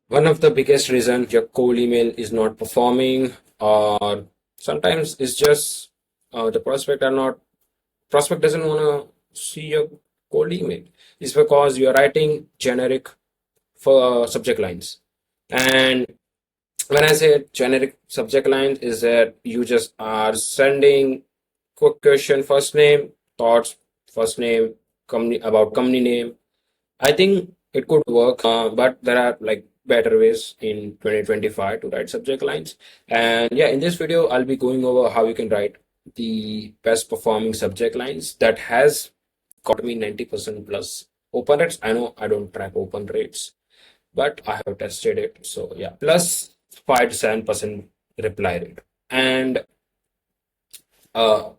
One of the biggest reasons your cold email is not performing, or sometimes it's just the prospect doesn't want to see your cold email, is because you're writing generic for subject lines. And when I say generic subject lines, is that you just are sending quick question, first name, thoughts, first name, company, about company name. I think it could work, but there are like better ways in 2025 to write subject lines. And yeah, in this video, I'll be going over how you can write the best performing subject lines that has got me 90% plus open rates. I know I don't track open rates, but I have tested it. So yeah, plus 5 to 7% reply rate. Uh,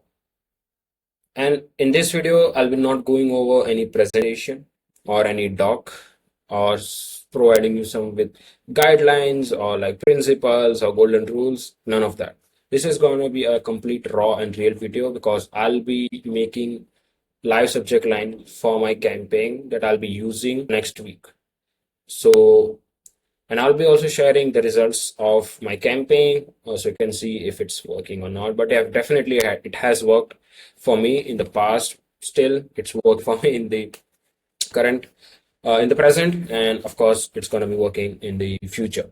and in this video, I'll be not going over any presentation or any doc or providing you some with guidelines or like principles or golden rules. None of that. This is going to be a complete raw and real video because I'll be making live subject line for my campaign that I'll be using next week. So, and I'll be also sharing the results of my campaign so you can see if it's working or not. But yeah, definitely it has worked for me in the past. Still, it's worked for me in the current, in the present, and of course, it's going to be working in the future.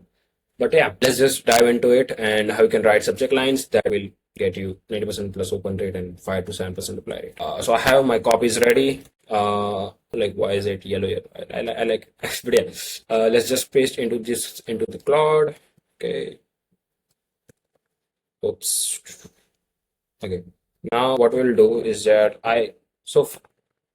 But yeah, let's just dive into it and how you can write subject lines that will get you 90% plus open rate and 5 to 7% reply rate. So I have my copies ready. Like why is it yellow here? I like, but yeah, let's just paste into the Claude. Okay. Oops. Okay. Now what we'll do is that I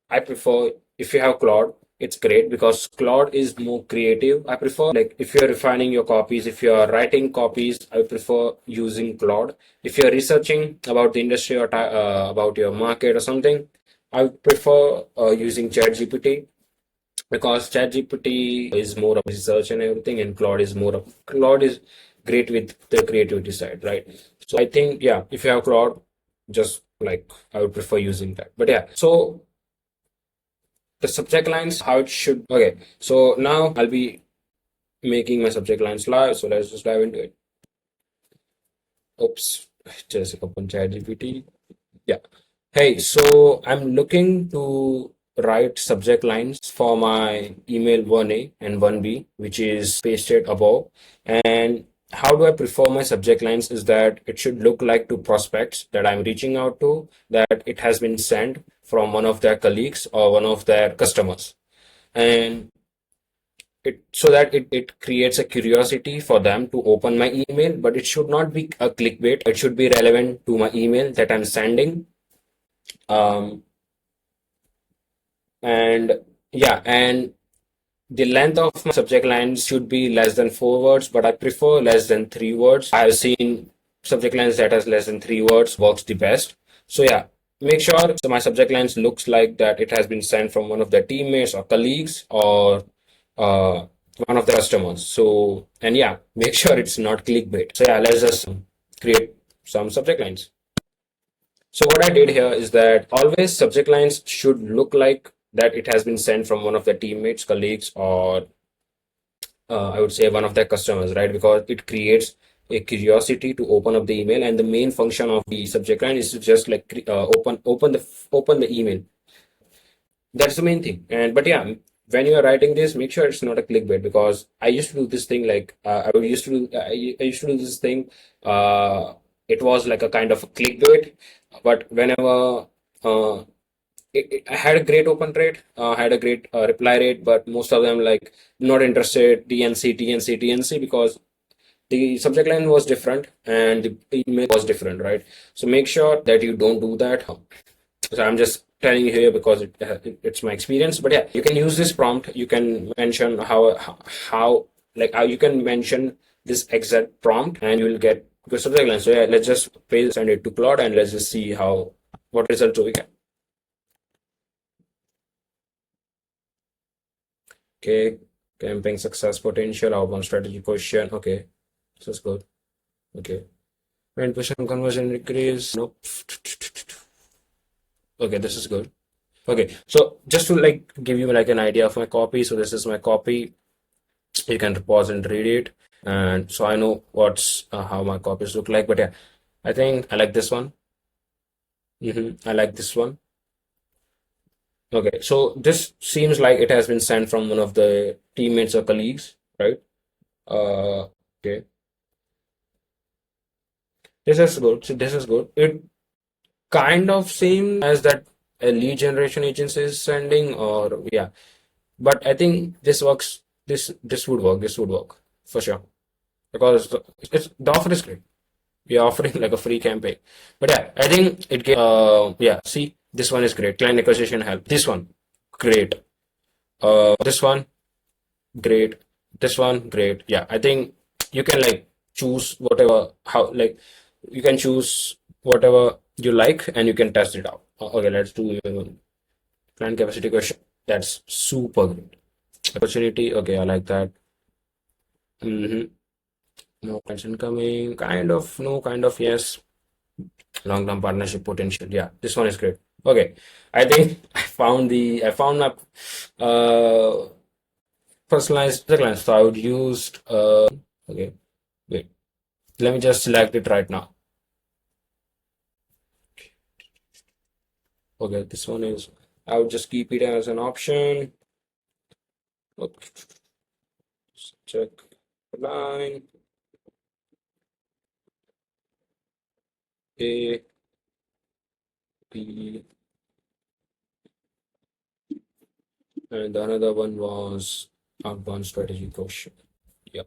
prefer, if you have Claude, it's great because Claude is more creative. I prefer, like, if you're refining your copies, if you're writing copies, I prefer using Claude. If you're researching about the industry or about your market or something, I would prefer using ChatGPT because ChatGPT is more of research and everything, and Claude is great with the creativity side, right? So I think, yeah, if you have Claude, just like I would prefer using that. But yeah, so the subject lines, how it should. Okay, so now I'll be making my subject lines live. So let's just dive into it. Oops, just open ChatGPT. Yeah. Hey, so I'm looking to write subject lines for my email 1A and 1B, which is pasted above. And how do I prefer my subject lines is that it should look like to prospects that I'm reaching out to, that it has been sent from one of their colleagues or one of their customers. And it creates a curiosity for them to open my email, but it should not be a clickbait. It should be relevant to my email that I'm sending. Um, and yeah, and the length of my subject lines should be less than 4 words, but I prefer less than 3 words. I have seen subject lines that has less than 3 words works the best. So yeah, make sure so my subject lines looks like that it has been sent from one of their teammates or colleagues or uh, one of the customers. So, and yeah, make sure it's not clickbait. So yeah, let's just create some subject lines. So what I did here is that always subject lines should look like that it has been sent from one of their teammates, colleagues, or I would say one of their customers, right? Because it creates a curiosity to open up the email, and the main function of the subject line is to just like open the email. That's the main thing. And but yeah, when you are writing this, make sure it's not a clickbait because I used to do this thing like I used to do this thing. It was like a kind of a clickbait, but whenever I had a great open rate, had a great reply rate, but most of them like not interested, TNC, TNC, TNC, because the subject line was different and the email was different, right? So make sure that you don't do that. So I'm just telling you here because it's my experience. But yeah, you can use this prompt. You can mention how like how you can mention this exact prompt and you will get good subject line. So yeah, let's just send it to Claude and let's just see what results we get. Okay, campaign success potential, outbound strategy question. Okay, this is good. Okay, 20% conversion increase. Nope. Okay, this is good. Okay, so just to like give you like an idea of my copy. So this is my copy. You can pause and read it, and so I know what's how my copies look like. But yeah, I think I like this one. I like this one. Okay, so this seems like it has been sent from one of the teammates or colleagues, right? Okay, this is good. So this is good. It kind of same as that a lead generation agency is sending, or yeah. But I think this works. This would work. This would work for sure because the offer is great. We are offering like a free campaign. But yeah, I think it gave, yeah, see, this one is great. Client negotiation help. This one, great. This one, great. This one, great. Yeah, I think you can like choose whatever, how, like, you can choose whatever you like and you can test it out. Okay, let's do client capacity question. That's super great. Opportunity, okay, I like that. hmm No clients incoming, kind of, no, kind of, yes. Long-term partnership potential. Yeah, this one is great. Okay, I think I found my uh personalized client. So I would use okay, wait. Let me just select it right now. Okay, this one is I would just keep it as an option. Okay, check line A B, and the another one was outbound strategy question. Yep.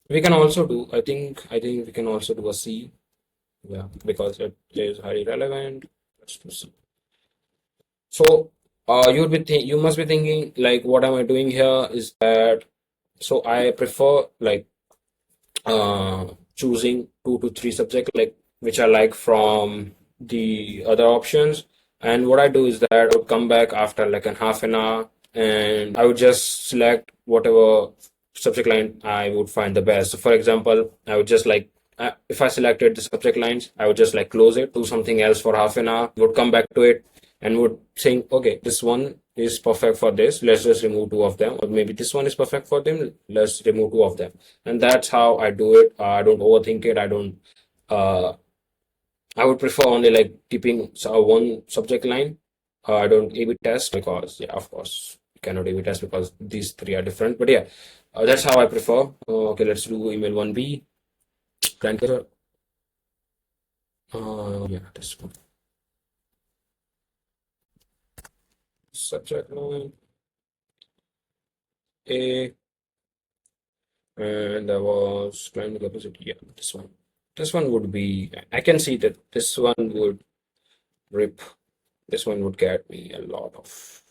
We can also do, I think we can also do a C, yeah, because it is highly relevant. Let's do C. So you must be thinking like what am I doing here is that so I prefer like uh choosing 2 to 3 subjects like which I like from the other options, and what I do is that I would come back after like a half an hour and I would just select whatever subject line I would find the best. So for example, I would just like if I selected the subject lines, I would just like close it, do something else for half an hour, would come back to it and would think, okay, this one is perfect for this. Let's just remove 2 of them, or maybe this one is perfect for them. Let's remove 2 of them, and that's how I do it. I don't overthink it. I don't. Uh, I would prefer only like keeping one subject line. I don't A/B test because, yeah, of course, you cannot A/B test because these 3 are different. But yeah, that's how I prefer. Okay, let's do email 1B. Client care. Yeah, this one. Subject line A, and there was client capacity. Yeah, this one. This one would be. I can see that this one would rip. This one would get me a lot of.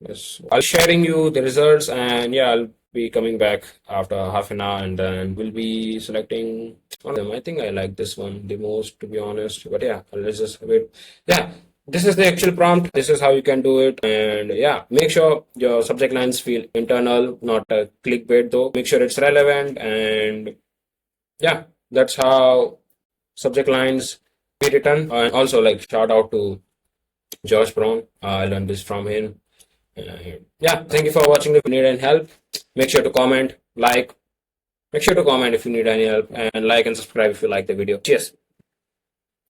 Yes, I'll sharing you the results, and yeah, I'll be coming back after half an hour, and then we'll be selecting one of them. I think I like this one the most, to be honest. But yeah, let's just wait. Yeah, this is the actual prompt. This is how you can do it, and yeah, make sure your subject lines feel internal, not a clickbait though. Make sure it's relevant, and yeah, that's how subject lines be written. And also, like, shout out to Josh Brown. I learned this from him. Yeah, thank you for watching. If you need any help, make sure to comment, like, make sure to comment if you need any help, and like and subscribe if you like the video. Cheers.